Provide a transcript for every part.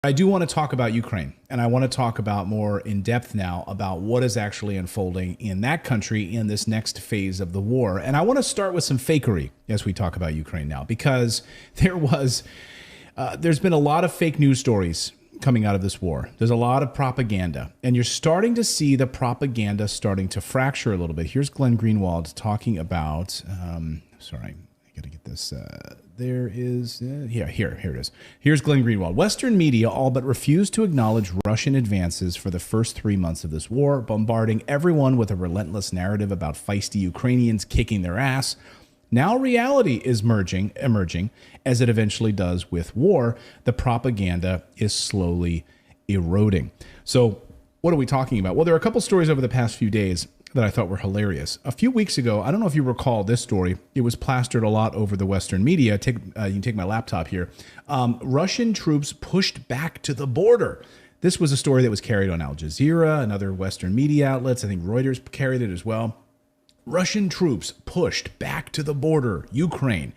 I do want to talk about Ukraine, and I want to talk about more in depth now about what is actually unfolding in that country in this next phase of the war. And I want to start with some fakery as we talk about Ukraine now, because there's been a lot of fake news stories coming out of this war. There's a lot of propaganda, and you're starting to see the propaganda starting to fracture a little bit. Here's Glenn Greenwald talking about, sorry, I got to get this. Here it is. Here's Glenn Greenwald. Western media all but refused to acknowledge Russian advances for the first 3 months of this war, bombarding everyone with a relentless narrative about feisty Ukrainians kicking their ass. Now reality is emerging, as it eventually does with war. The propaganda is slowly eroding. So what are we talking about? Well, there are a couple stories over the past few days that I thought were hilarious. A few weeks ago, I don't know if you recall this story. It was plastered a lot over the Western media. You can take my laptop here. Russian troops pushed back to the border. This was a story that was carried on Al Jazeera and other Western media outlets. I think Reuters carried it as well. Russian troops pushed back to the border, Ukraine.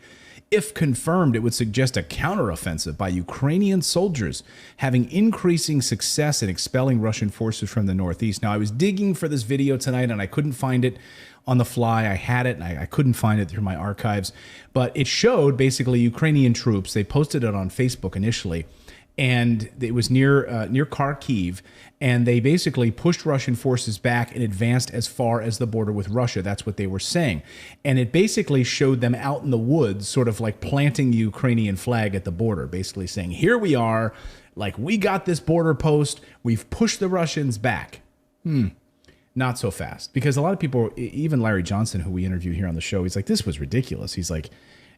If confirmed, it would suggest a counteroffensive by Ukrainian soldiers having increasing success in expelling Russian forces from the northeast. Now, I was digging for this video tonight, and I couldn't find it on the fly. I had it, and I couldn't find it through my archives. But it showed basically Ukrainian troops. They posted it on Facebook initially, and it was near Kharkiv, and they basically pushed Russian forces back and advanced as far as the border with Russia. That's what they were saying. And it basically showed them out in the woods, sort of like planting the Ukrainian flag at the border, basically saying, here we are, like we got this border post, we've pushed the Russians back. Not so fast. Because a lot of people, even Larry Johnson, who we interviewed here on the show, he's like, this was ridiculous. He's like,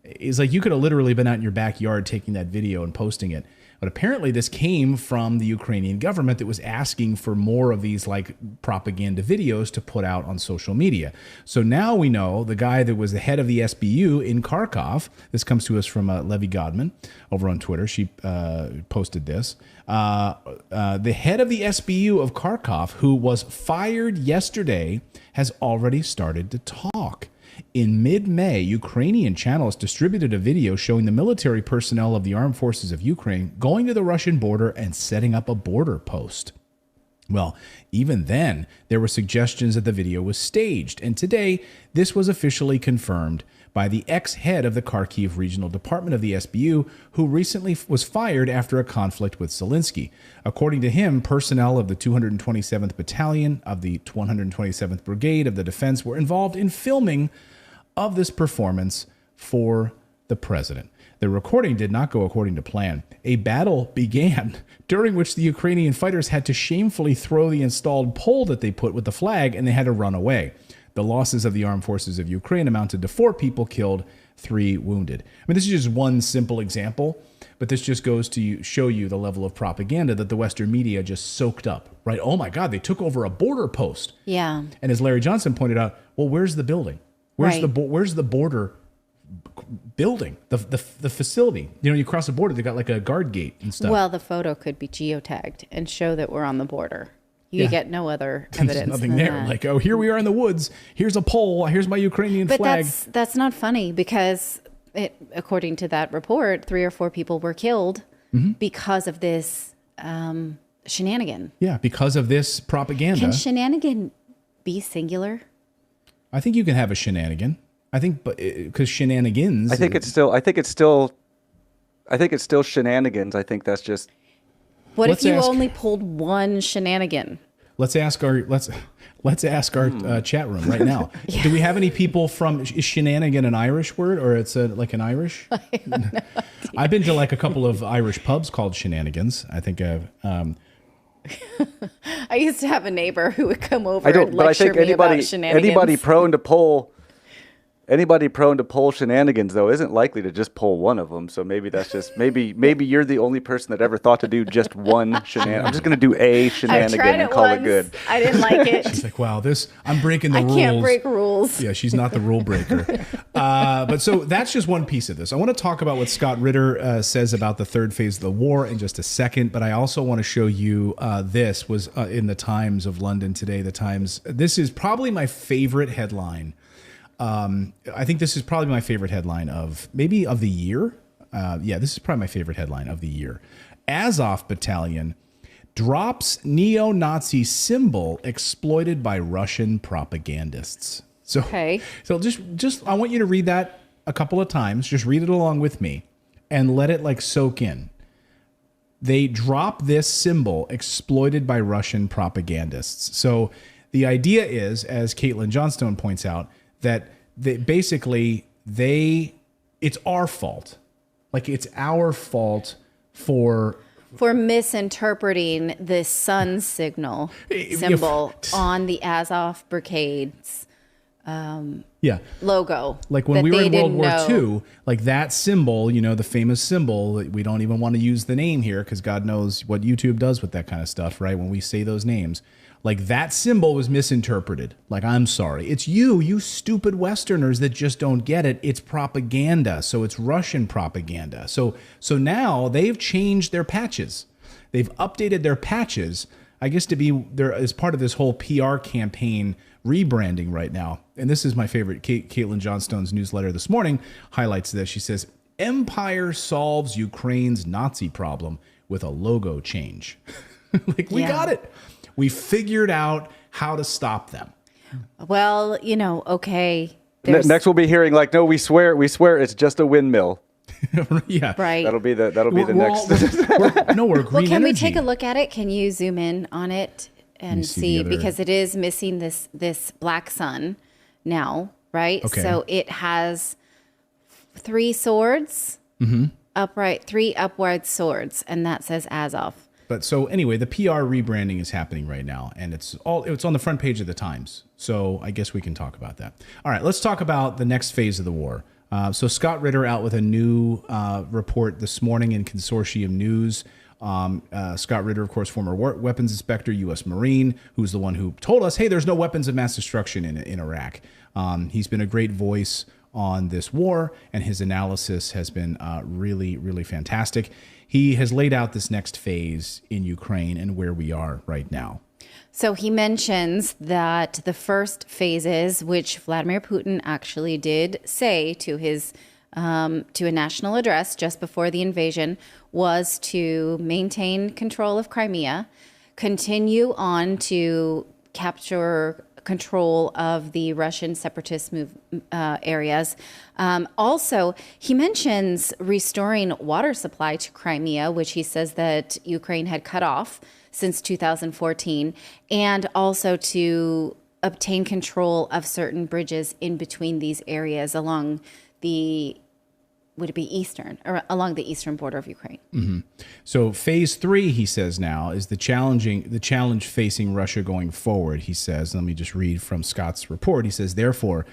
you could have literally been out in your backyard taking that video and posting it. But apparently this came from the Ukrainian government that was asking for more of these like propaganda videos to put out on social media. So now we know the guy that was the head of the SBU in Kharkov, this comes to us from Levy Godman over on Twitter. She posted this. The head of the SBU of Kharkov, who was fired yesterday, has already started to talk. In mid-May, Ukrainian channels distributed a video showing the military personnel of the armed forces of Ukraine going to the Russian border and setting up a border post. Well, even then, there were suggestions that the video was staged, and today, this was officially confirmed by the ex-head of the Kharkiv Regional Department of the SBU, who recently was fired after a conflict with Zelensky. According to him, personnel of the 227th Battalion of the 127th Brigade of the Defense were involved in filming of this performance for the president. The recording did not go according to plan. A battle began, during which the Ukrainian fighters had to shamefully throw the installed pole that they put with the flag, and they had to run away. The losses of the armed forces of Ukraine amounted to 4 people killed, 3 wounded. I mean, this is just one simple example, but this just goes to show you the level of propaganda that the Western media just soaked up, right? Oh my God, they took over a border post. Yeah. And as Larry Johnson pointed out, well, where's the building? Where's the border building? The facility? You know, you cross the border, they got like a guard gate and stuff. Well, the photo could be geotagged and show that we're on the border. You get no other evidence. There's nothing there. That. Like, oh, here we are in the woods. Here's a pole. Here's my Ukrainian flag. But that's not funny because, according to that report, 3 or 4 people were killed because of this shenanigan. Yeah, because of this propaganda. Can shenanigan be singular? I think you can have a shenanigan. I think, but because shenanigans. I think it's still shenanigans. I think that's just. What if you only pulled one shenanigan? Let's ask our chat room right now. Yeah. Do we have any people from? Is shenanigan an Irish word, or it's like an Irish? I have no I've been to like a couple of Irish pubs called Shenanigans. I think I've. I used to have a neighbor who would come over and lecture me about shenanigans. Anybody prone to pull shenanigans, though, isn't likely to just pull one of them. So maybe that's just maybe you're the only person that ever thought to do just one shenanigan. I'm just going to do a shenanigan and call it good. I didn't like it. She's like, wow, I'm breaking the rules. I can't break rules. Yeah, she's not the rule breaker. But so that's just one piece of this. I want to talk about what Scott Ritter says about the third phase of the war in just a second. But I also want to show you this was in the Times of London today. The Times. This is probably my favorite headline. I think this is probably my favorite headline of the year. This is probably my favorite headline of the year. Azov Battalion drops neo-Nazi symbol exploited by Russian propagandists. So, so just I want you to read that a couple of times. Just read it along with me and let it like soak in. They drop this symbol exploited by Russian propagandists. So the idea is, as Caitlin Johnstone points out, that it's our fault. Like it's our fault for misinterpreting the sun signal symbol on the Azov Brigade's logo. Like when we were in World War II, like that symbol, the famous symbol, we don't even want to use the name here because God knows what YouTube does with that kind of stuff, right? When we say those names, like that symbol was misinterpreted. Like, I'm sorry. It's you stupid Westerners that just don't get it. It's propaganda. So it's Russian propaganda. So now they've changed their patches. They've updated their patches, I guess, to be there as part of this whole PR campaign rebranding right now. And this is my favorite. Caitlin Johnstone's newsletter this morning highlights this. She says, Empire solves Ukraine's Nazi problem with a logo change. Like, we got it. We figured out how to stop them. Well, okay. Next we'll be hearing like, no, we swear it's just a windmill. Yeah, right. That'll be the next. We're green Well, can we energy. take a look at it? Can you zoom in on it and see because it is missing this black sun now, right? Okay. So it has 3 swords, upright, 3 upward swords, and that says Azov. But so anyway, the PR rebranding is happening right now, and it's on the front page of the Times. So I guess we can talk about that. All right, let's talk about the next phase of the war. So Scott Ritter out with a new report this morning in Consortium News. Scott Ritter, of course, former weapons inspector, U.S. Marine, who's the one who told us, hey, there's no weapons of mass destruction in Iraq. He's been a great voice on this war, and his analysis has been really, really fantastic. He has laid out this next phase in Ukraine and where we are right now. So he mentions that the first phases, which Vladimir Putin actually did say to his to a national address just before the invasion, was to maintain control of Crimea, continue on to capture control of the Russian separatist areas. Also, he mentions restoring water supply to Crimea, which he says that Ukraine had cut off since 2014, and also to obtain control of certain bridges in between these areas along the along the eastern border of Ukraine. Mm-hmm. So phase 3, he says now, is the challenge facing Russia going forward. He says, let me just read from Scott's report. He says, therefore,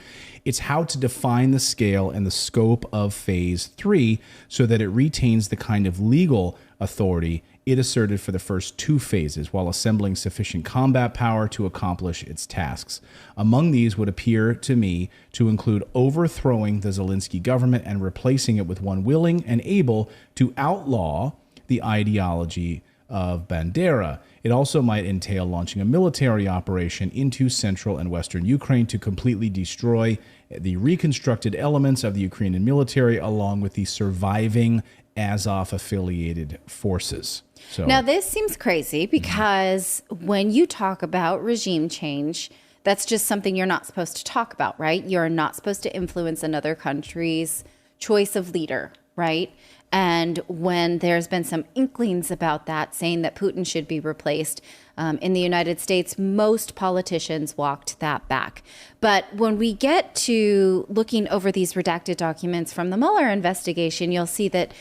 it's how to define the scale and the scope of phase 3 so that it retains the kind of legal authority it asserted for the first 2 phases while assembling sufficient combat power to accomplish its tasks. Among these would appear to me to include overthrowing the Zelensky government and replacing it with one willing and able to outlaw the ideology of Bandera. It also might entail launching a military operation into central and western Ukraine to completely destroy the reconstructed elements of the Ukrainian military along with the surviving Azov-affiliated forces. So, now, this seems crazy because when you talk about regime change, that's just something you're not supposed to talk about, right? You're not supposed to influence another country's choice of leader, right? And when there's been some inklings about that, saying that Putin should be replaced, in the United States, most politicians walked that back. But when we get to looking over these redacted documents from the Mueller investigation, you'll see that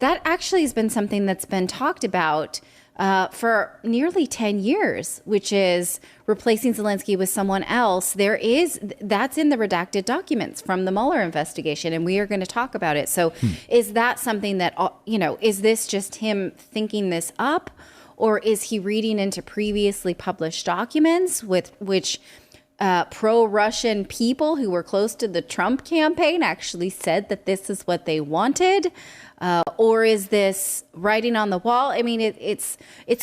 that actually has been something that's been talked about for nearly 10 years, which is replacing Zelensky with someone else. That's in the redacted documents from the Mueller investigation, and we are going to talk about it. So is that something that, is this just him thinking this up, or is he reading into previously published documents with which pro-Russian people who were close to the Trump campaign actually said that this is what they wanted? Or is this writing on the wall? I mean, it's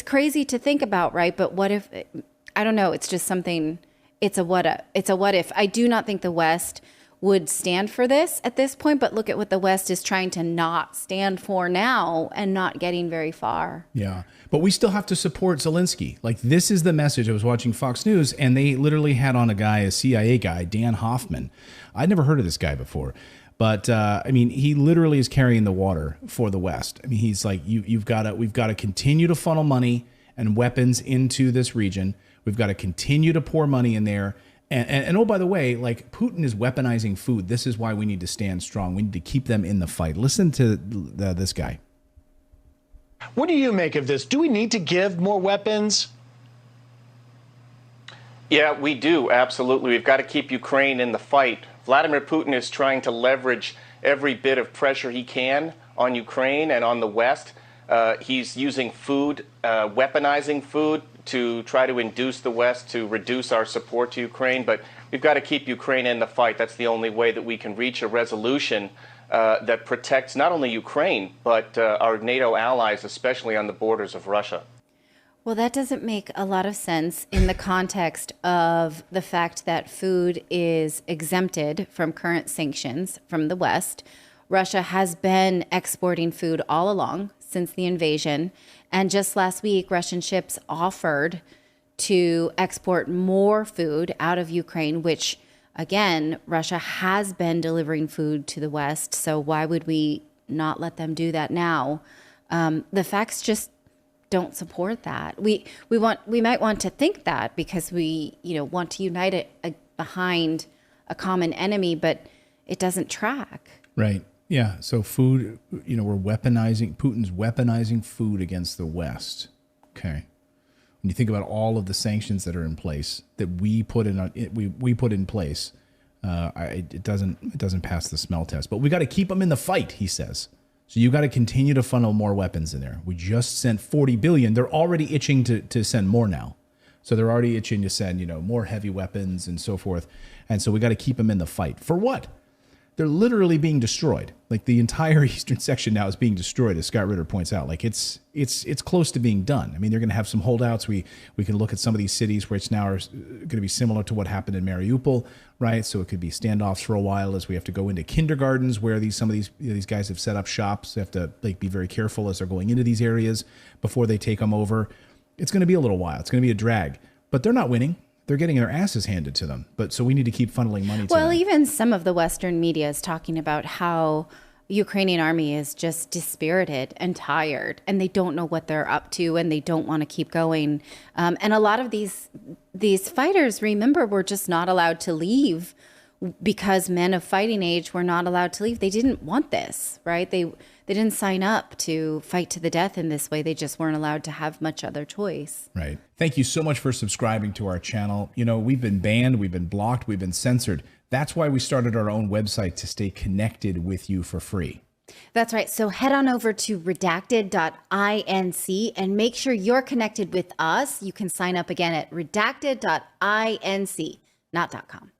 crazy to think about, right? But what if, I don't know, it's just something, it's a what if. I do not think the West would stand for this at this point, but look at what the West is trying to not stand for now and not getting very far. Yeah. But we still have to support Zelensky. Like, this is the message. I was watching Fox News, and they literally had on a CIA guy, Dan Hoffman. I'd never heard of this guy before. But, I mean, he literally is carrying the water for the West. I mean, he's like, we've got to continue to funnel money and weapons into this region. We've got to continue to pour money in there. And oh, by the way, like, Putin is weaponizing food. This is why we need to stand strong. We need to keep them in the fight. Listen to this guy. What do you make of this? Do we need to give more weapons? Yeah, we do. Absolutely. We've got to keep Ukraine in the fight. Vladimir Putin is trying to leverage every bit of pressure he can on Ukraine and on the West. He's using food, weaponizing food, to try to induce the West to reduce our support to Ukraine. But we've got to keep Ukraine in the fight. That's the only way that we can reach a resolution that protects not only Ukraine, but our NATO allies, especially on the borders of Russia. Well, that doesn't make a lot of sense in the context of the fact that food is exempted from current sanctions from the West. Russia has been exporting food all along since the invasion. And just last week, Russian ships offered to export more food out of Ukraine, which, again, Russia has been delivering food to the West. So why would we not let them do that now? The facts just don't support that. We might want to think that because we want to unite it behind a common enemy, but it doesn't track. Right. Yeah. So food, Putin's weaponizing food against the West. Okay. When you think about all of the sanctions that are in place that we put in place, it doesn't pass the smell test. But we got to keep them in the fight, he says. So you got to continue to funnel more weapons in there. We just sent $40 billion. They're already itching to send more now. So they're already itching to send, more heavy weapons and so forth. And so we got to keep them in the fight. For what? They're literally being destroyed. Like, the entire eastern section now is being destroyed, as Scott Ritter points out. Like, it's close to being done. I mean, they're going to have some holdouts. We can look at some of these cities which now are going to be similar to what happened in Mariupol, right? So it could be standoffs for a while as we have to go into kindergartens where some of these guys have set up shops. They have to be very careful as they're going into these areas before they take them over. It's going to be a little while. It's going to be a drag, but they're not winning. They're getting their asses handed to them. But so we need to keep funneling money to them. Well, even some of the Western media is talking about how Ukrainian army is just dispirited and tired, and they don't know what they're up to, and they don't want to keep going. And a lot of these fighters, remember, were just not allowed to leave because men of fighting age were not allowed to leave. They didn't want this, right? They didn't sign up to fight to the death in this way. They just weren't allowed to have much other choice. Right. Thank you so much for subscribing to our channel. We've been banned, we've been blocked, we've been censored. That's why we started our own website, to stay connected with you for free. That's right. So head on over to redacted.inc and make sure you're connected with us. You can sign up again at redacted.inc, not .com.